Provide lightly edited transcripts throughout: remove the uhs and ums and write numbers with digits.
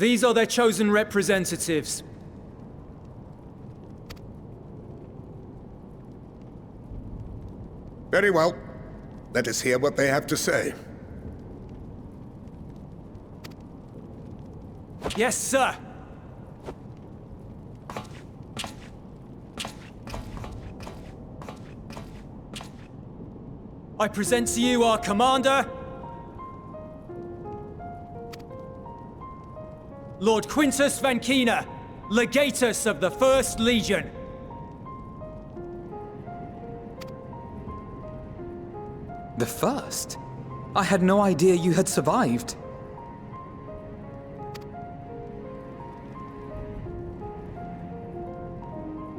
These are their chosen representatives. Very well. Let us hear what they have to say. Yes, sir! I present to you our commander, Lord Quintus Vankina, Legatus of the First Legion. The first? I had no idea you had survived.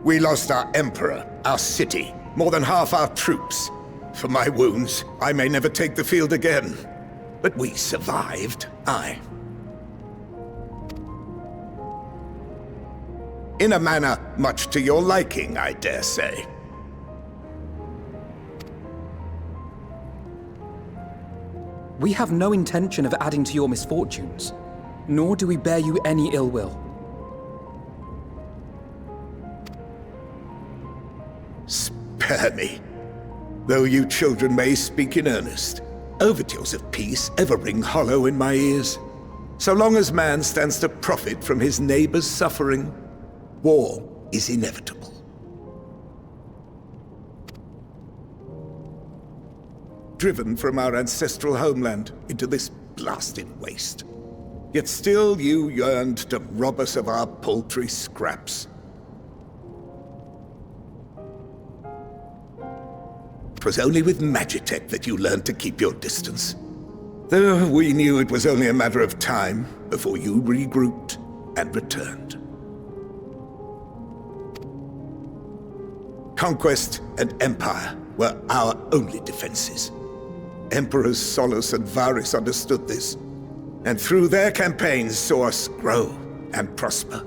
We lost our Emperor, our city, more than half our troops. For my wounds, I may never take the field again. But we survived, aye. In a manner much to your liking, I dare say. We have no intention of adding to your misfortunes, nor do we bear you any ill will. Spare me. Though you children may speak in earnest, overtures of peace ever ring hollow in my ears. So long as man stands to profit from his neighbor's suffering, war is inevitable. Driven from our ancestral homeland into this blasted waste. Yet still you yearned to rob us of our paltry scraps. 'Twas only with Magitech that you learned to keep your distance. Though we knew it was only a matter of time before you regrouped and returned. Conquest and Empire were our only defenses. Emperors Solus and Varus understood this, and through their campaigns saw us grow and prosper.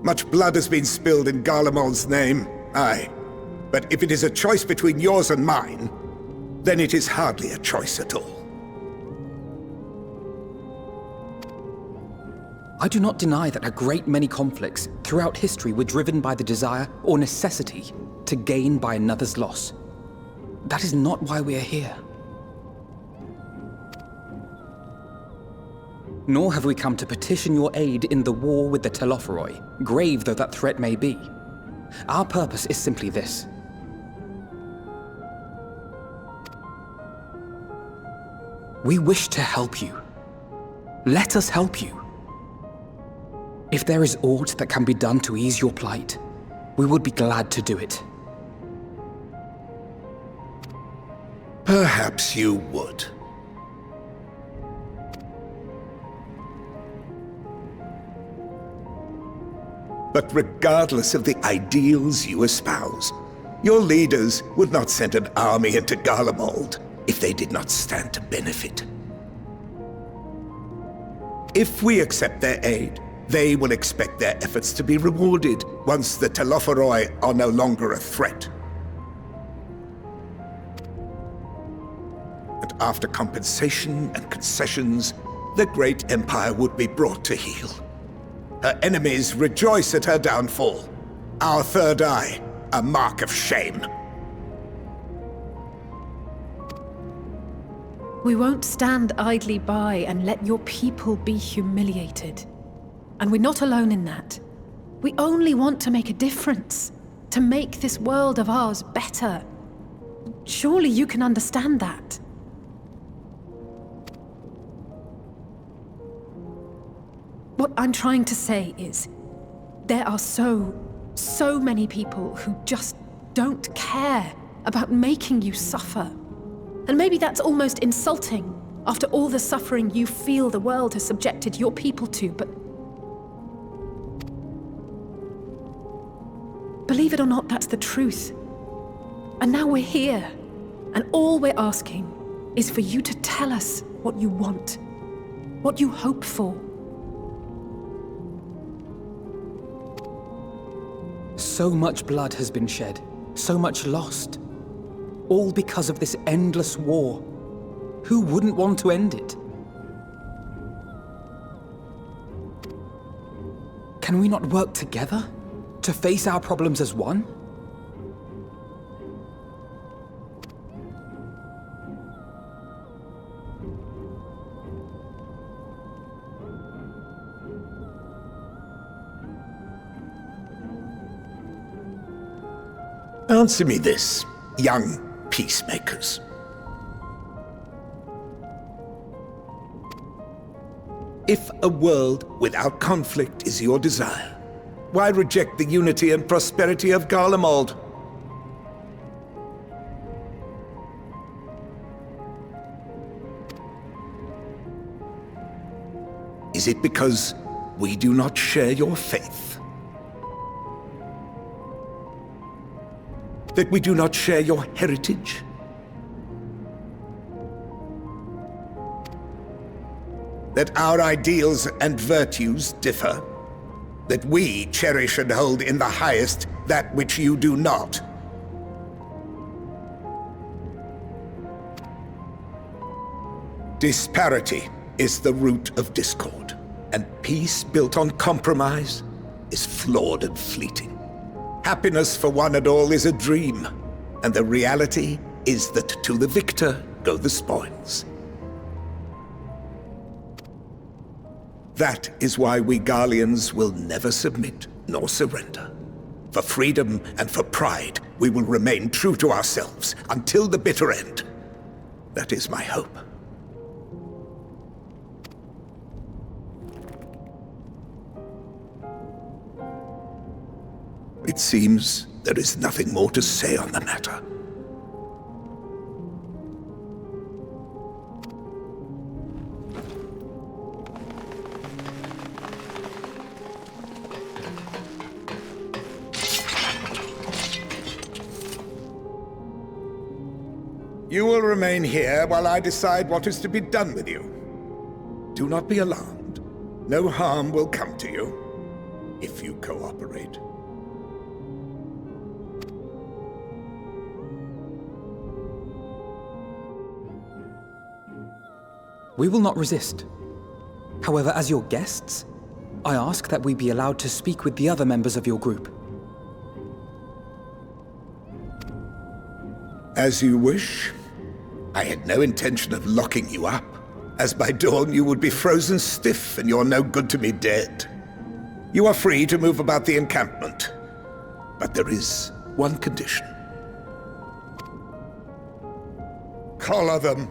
Much blood has been spilled in Garlemald's name, aye. But if it is a choice between yours and mine, then it is hardly a choice at all. I do not deny that a great many conflicts throughout history were driven by the desire or necessity to gain by another's loss. That is not why we are here. Nor have we come to petition your aid in the war with the Telophoroi, grave though that threat may be. Our purpose is simply this. We wish to help you. Let us help you. If there is aught that can be done to ease your plight, we would be glad to do it. Perhaps you would. But regardless of the ideals you espouse, your leaders would not send an army into Garlemald if they did not stand to benefit. If we accept their aid, they will expect their efforts to be rewarded once the Telophoroi are no longer a threat. And after compensation and concessions, the great empire would be brought to heel. Her enemies rejoice at her downfall. Our third eye, a mark of shame. We won't stand idly by and let your people be humiliated. And we're not alone in that. We only want to make a difference, to make this world of ours better. Surely you can understand that. What I'm trying to say is, there are so many people who just don't care about making you suffer. And maybe that's almost insulting after all the suffering you feel the world has subjected your people to, but believe it or not, that's the truth. And now we're here, and all we're asking is for you to tell us what you want, what you hope for. So much blood has been shed, so much lost. All because of this endless war. Who wouldn't want to end it? Can we not work together? To face our problems as one? Answer me this, young peacemakers. If a world without conflict is your desire, why reject the unity and prosperity of Garlemald? Is it because we do not share your faith? That we do not share your heritage? That our ideals and virtues differ? That we cherish and hold in the highest that which you do not? Disparity is the root of discord, and peace built on compromise is flawed and fleeting. Happiness for one and all is a dream, and the reality is that to the victor go the spoils. That is why we Garleans will never submit nor surrender. For freedom and for pride, we will remain true to ourselves until the bitter end. That is my hope. It seems there is nothing more to say on the matter. You will remain here while I decide what is to be done with you. Do not be alarmed. No harm will come to you if you cooperate. We will not resist. However, as your guests, I ask that we be allowed to speak with the other members of your group. As you wish. I had no intention of locking you up, as by dawn you would be frozen stiff and you're no good to me dead. You are free to move about the encampment, but there is one condition. Collar them.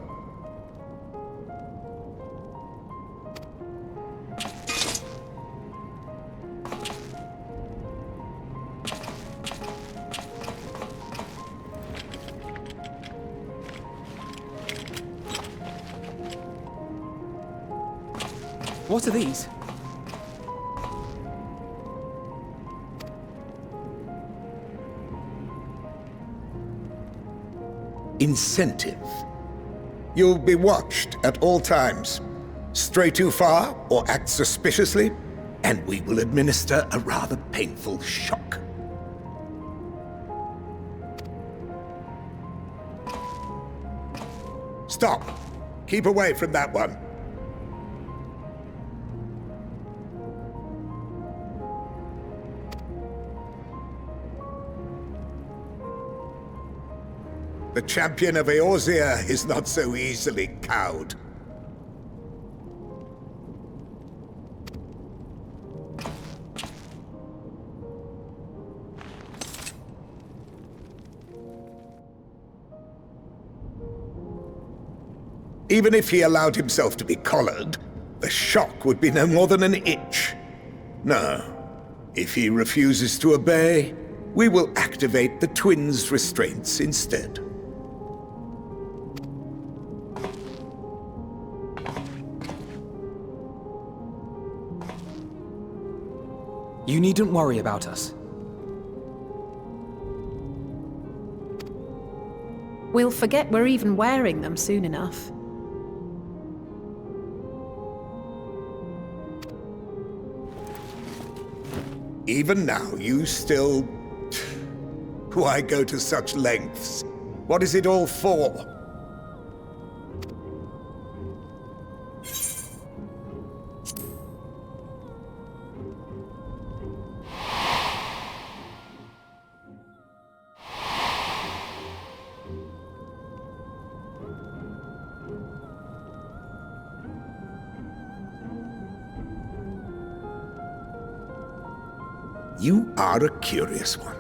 What are these? Incentive. You'll be watched at all times. Stray too far or act suspiciously, and we will administer a rather painful shock. Stop! Keep away from that one. The champion of Eorzea is not so easily cowed. Even if he allowed himself to be collared, the shock would be no more than an itch. No. If he refuses to obey, we will activate the twins' restraints instead. You needn't worry about us. We'll forget we're even wearing them soon enough. Even now, you still... Why go to such lengths? What is it all for? You are a curious one.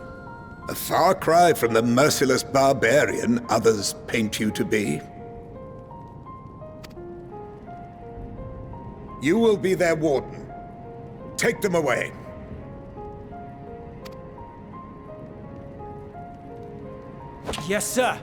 A far cry from the merciless barbarian others paint you to be. You will be their warden. Take them away. Yes, sir.